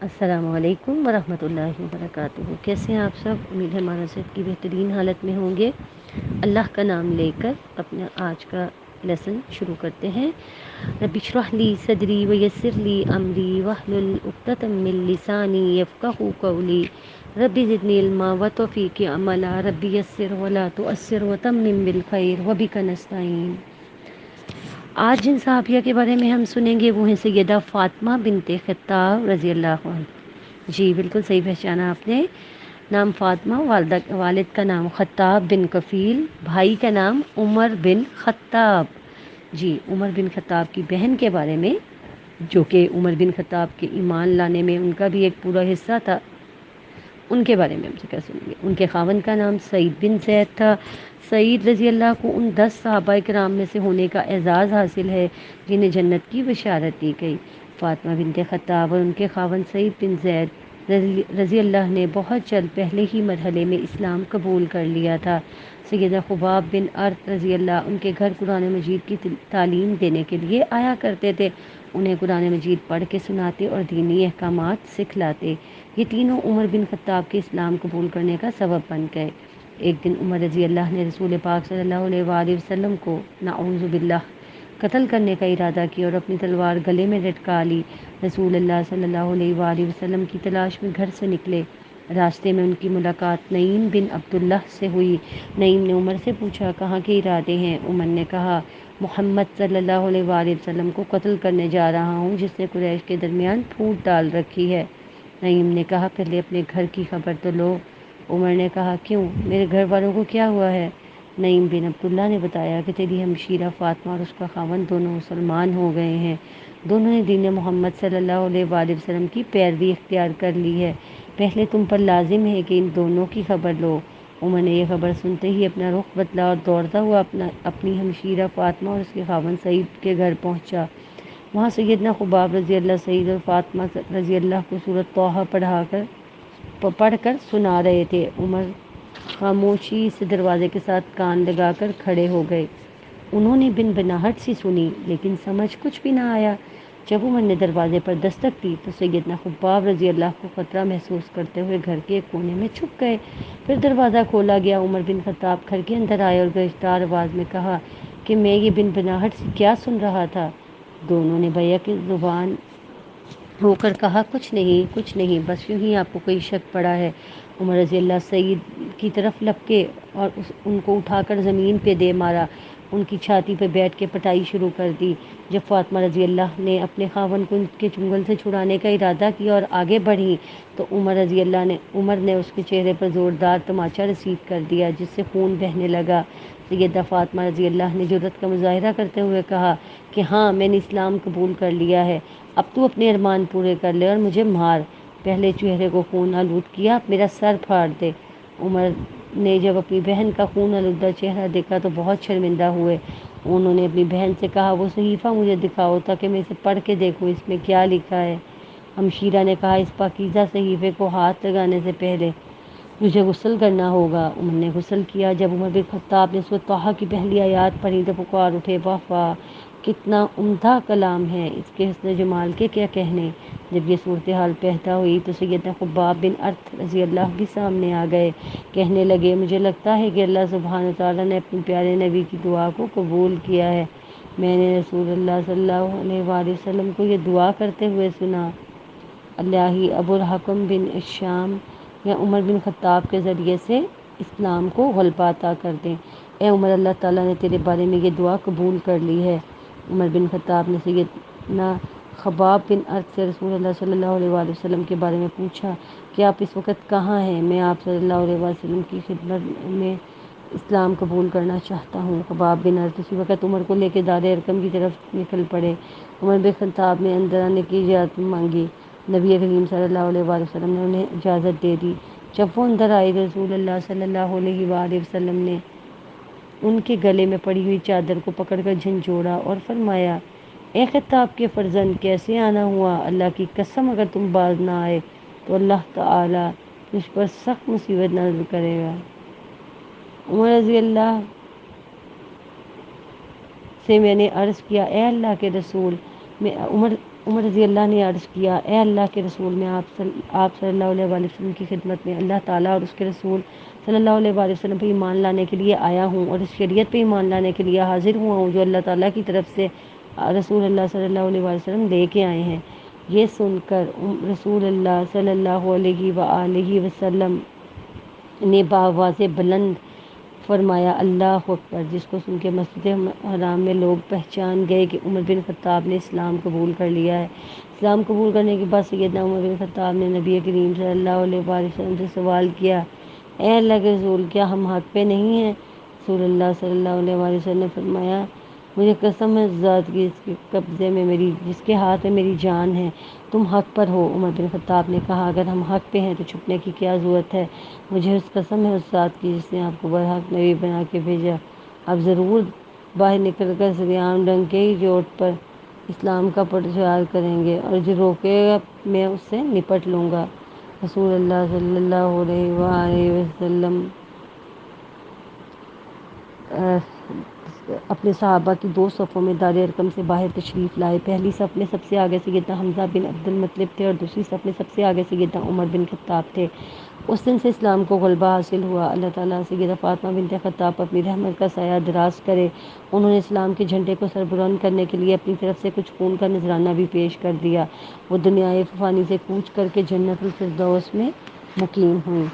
السلام علیکم ورحمۃ اللہ وبرکاتہ۔ کیسے ہیں آپ سب؟ امید ہے ہمارا صحت کی بہترین حالت میں ہوں گے۔ اللہ کا نام لے کر اپنا آج کا لیسن شروع کرتے ہیں۔ رب اشرح لی صدری ویسر لی امری واحلل عقدۃ من لسانی یفقہوا قولی رب زدنی علما وتوفیق عملا رب یسر ولا تعسر وتمم بالخیر وبک نستعین۔ آج جن صحابیہ کے بارے میں ہم سنیں گے وہ ہیں سیدہ فاطمہ بنت خطاب رضی اللہ عنہ۔ جی بالکل صحیح پہچانا آپ نے، نام فاطمہ، والد کا نام خطاب بن کفیل، بھائی کا نام عمر بن خطاب۔ جی عمر بن خطاب کی بہن کے بارے میں، جو کہ عمر بن خطاب کے ایمان لانے میں ان کا بھی ایک پورا حصہ تھا، ان کے بارے میں ہم سے کیا سنیں گے۔ ان کے خاوند کا نام سعید بن زید تھا۔ سعید رضی اللہ کو ان 10 صحابہ کرام میں سے ہونے کا اعزاز حاصل ہے جنہیں جنت کی بشارت دی گئی۔ فاطمہ بنت خطاب اور ان کے خاوند سعید بن زید رضی اللہ نے بہت جلد پہلے ہی مرحلے میں اسلام قبول کر لیا تھا۔ سیدہ خباب بن ارط رضی اللہ ان کے گھر قرآن مجید کی تعلیم دینے کے لیے آیا کرتے تھے، انہیں قرآن مجید پڑھ کے سناتے اور دینی احکامات سکھلاتے۔ یہ تینوں عمر بن خطاب کے اسلام قبول کرنے کا سبب بن گئے۔ ایک دن عمر رضی اللہ نے رسول پاک صلی اللہ علیہ وآلہ وسلم کو نعوذ باللہ قتل کرنے کا ارادہ کیا اور اپنی تلوار گلے میں لٹکا لی۔ رسول اللہ صلی اللہ علیہ وآلہ وسلم کی تلاش میں گھر سے نکلے۔ راستے میں ان کی ملاقات نعیم بن عبداللہ سے ہوئی۔ نعیم نے عمر سے پوچھا کہاں کے ارادے ہیں؟ عمر نے کہا محمد صلی اللہ علیہ وآلہ وسلم کو قتل کرنے جا رہا ہوں جس نے قریش کے درمیان پھوٹ ڈال رکھی ہے۔ نعیم نے کہا پہلے اپنے گھر کی خبر تو لو۔ عمر نے کہا کیوں، میرے گھر والوں کو کیا ہوا ہے؟ نعیم بن عبداللہ نے بتایا کہ تیری ہمشیرہ فاطمہ اور اس کا خاوند دونوں مسلمان ہو گئے ہیں، دونوں نے دین محمد صلی اللہ علیہ وآلہ وسلم کی پیروی اختیار کر لی ہے، پہلے تم پر لازم ہے کہ ان دونوں کی خبر لو۔ عمر نے یہ خبر سنتے ہی اپنا رخ بدلا اور دوڑتا ہوا اپنی ہمشیرہ فاطمہ اور اس کے خاوند سعید کے گھر پہنچا۔ وہاں سیدنا خباب رضی اللہ سعید اور فاطمہ رضی اللہ کو سورۃ طٰہٰ پڑھ کر سنا رہے تھے۔ عمر خاموشی سے دروازے کے ساتھ کان لگا کر کھڑے ہو گئے۔ انہوں نے بنبناہٹ سی سنی لیکن سمجھ کچھ بھی نہ آیا۔ جب عمر نے دروازے پر دستک دی تو سیدنا خباب رضی اللہ کو خطرہ محسوس کرتے ہوئے گھر کے ایک کونے میں چھپ گئے۔ پھر دروازہ کھولا گیا۔ عمر بن خطاب گھر کے اندر آئے اور گرجدار آواز میں کہا کہ میں یہ بنبناہٹ سے کیا سن رہا تھا؟ دونوں نے بیک زبان ہو کر کہا کچھ نہیں، بس یوں ہی آپ کو کوئی شک پڑا ہے۔ عمر رضی اللہ سعید کی طرف لپکے اور ان کو اٹھا کر زمین پہ دے مارا، ان کی چھاتی پہ بیٹھ کے پٹائی شروع کر دی۔ جب فاطمہ رضی اللہ نے اپنے خاوند کو ان کے چنگل سے چھڑانے کا ارادہ کیا اور آگے بڑھی تو عمر نے اس کے چہرے پر زوردار تماچا رسید کر دیا جس سے خون بہنے لگا۔ سیدہ فاطمہ رضی اللہ نے جرأت کا مظاہرہ کرتے ہوئے کہا کہ ہاں میں نے اسلام قبول کر لیا ہے، اب تو اپنے ارمان پورے کر لے اور مجھے مار، پہلے چہرے کو خون آلود کیا، اب میرا سر پھاڑ دے۔ عمر نے جب اپنی بہن کا خون آلودہ چہرہ دیکھا تو بہت شرمندہ ہوئے۔ انہوں نے اپنی بہن سے کہا وہ صحیفہ مجھے دکھاؤ تاکہ میں اسے پڑھ کے دیکھوں اس میں کیا لکھا ہے۔ ہمشیرہ نے کہا اس پاکیزہ صحیفے کو ہاتھ لگانے سے پہلے مجھے غسل کرنا ہوگا۔ عمر نے غسل کیا۔ جب عمر بن خطاب نے سورۃ طٰہٰ کی پہلی آیات پڑھی تو پکار اٹھے واہ واہ کتنا عمدہ کلام ہے، اس کے حسن جمال کے کیا کہنے۔ جب یہ صورتحال پیدا ہوئی تو سیدنا خباب بن ارط رضی اللہ بھی سامنے آ گئے۔ کہنے لگے مجھے لگتا ہے کہ اللہ سبحانہ وتعالیٰ نے اپنے پیارے نبی کی دعا کو قبول کیا ہے، میں نے رسول اللہ صلی اللہ علیہ وآلہ وسلم کو یہ دعا کرتے ہوئے سنا الہی ابو الحکم بن الشام یا عمر بن خطاب کے ذریعے سے اسلام کو غلبہ عطا کر دیں۔ اے عمر اللہ تعالیٰ نے تیرے بارے میں یہ دعا قبول کر لی ہے۔ عمر بن خطاب نے سیدنا خباب بن ارط سے رسول اللہ صلی اللہ علیہ وآلہ وسلم کے بارے میں پوچھا کہ آپ اس وقت کہاں ہیں؟ میں آپ صلی اللہ علیہ وآلہ وسلم کی خدمت میں اسلام قبول کرنا چاہتا ہوں۔ خباب بن ارط اسی وقت عمر کو لے کے دار ارقم کی طرف نکل پڑے۔ عمر بن خطاب نے اندر آنے کی اجازت مانگی۔ نبی کریم صلی اللہ علیہ وآلہ وسلم نے انہیں اجازت دے دی۔ جب وہ اندر آئے رسول اللہ صلی اللہ علیہ وآلہ وسلم نے ان کے گلے میں پڑی ہوئی چادر کو پکڑ کر جھنجھوڑا اور فرمایا اے خطاب کے فرزند کیسے آنا ہوا؟ اللہ کی قسم اگر تم باز نہ آئے تو اللہ تعالیٰ تجھ پر سخت مصیبت نازل کرے گا۔ عمر رضی اللہ سے میں نے عرض کیا اے اللہ کے رسول، عمر رضی اللہ نے عرض کیا، اے اللہ کے رسول، میں آپ صلی اللہ علیہ وآلہ وسلم کی خدمت میں اللہ تعالیٰ اور اس کے رسول صلی اللہ علیہ وآلہ وسلم پہ ایمان لانے کے لیے آیا ہوں، اور اس شریعت پہ ایمان لانے کے لیے حاضر ہوا ہوں جو اللہ تعالیٰ کی طرف سے رسول اللہ صلی اللہ علیہ وآلہ وسلم لے کے آئے ہیں۔ یہ سن کر رسول اللہ صلی اللہ علیہ وآلہ وسلم نے بآواز بلند فرمایا، اللہ اکبر، جس کو سن کے مسجد حرام میں لوگ پہچان گئے کہ عمر بن خطاب نے اسلام قبول کر لیا ہے۔ اسلام قبول کرنے کے بعد سیدنا عمر بن خطاب نے نبی کریم صلی اللہ علیہ وآلہ وسلم سے سوال کیا، اے اللہ کے رسول، کیا ہم حق پہ نہیں ہیں؟ رسول اللہ صلی اللہ علیہ وآلہ وسلم نے فرمایا، مجھے قسم ہے ذات کی جس کے ہاتھ میں میری جان ہے، تم حق پر ہو۔ عمر بن خطاب نے کہا، اگر ہم حق پہ ہیں تو چھپنے کی کیا ضرورت ہے؟ مجھے اس قسم ہے اس ذات کی جس نے آپ کو برحق نبی بنا کے بھیجا، آپ ضرور باہر نکل کر سریعان ڈنکے کی چوٹ پر اسلام کا پرچار کریں گے، اور جو روکے گا میں اس سے نپٹ لوں گا۔ رسول اللہ صلی اللہ علیہ وآلہ وسلم اپنے صحابہ کی دو صفوں میں دار ارقم سے باہر تشریف لائے۔ پہلی صف میں سب سے آگے سیدنا حمزہ بن عبد المطلب تھے، اور دوسری صف میں سب سے آگے سیدنا عمر بن خطاب تھے۔ اس دن سے اسلام کو غلبہ حاصل ہوا۔ اللہ تعالیٰ سے سیدہ فاطمہ بنت خطاب پر اپنی رحمت کا سایہ دراز کرے۔ انہوں نے اسلام کے جھنڈے کو سربلند کرنے کے لیے اپنی طرف سے کچھ خون کا نذرانہ بھی پیش کر دیا۔ وہ دنیائے فانی سے کوچ کر کے جنت الفردوس میں مقیم ہوئیں۔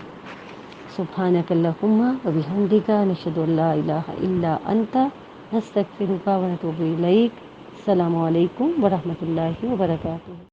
سبحانک اللہم و بحمدک، نشہد ان لا الہ الا انت، نستغفرک و نتوب الیک۔ السلام علیکم ورحمۃ اللہ وبرکاتہ۔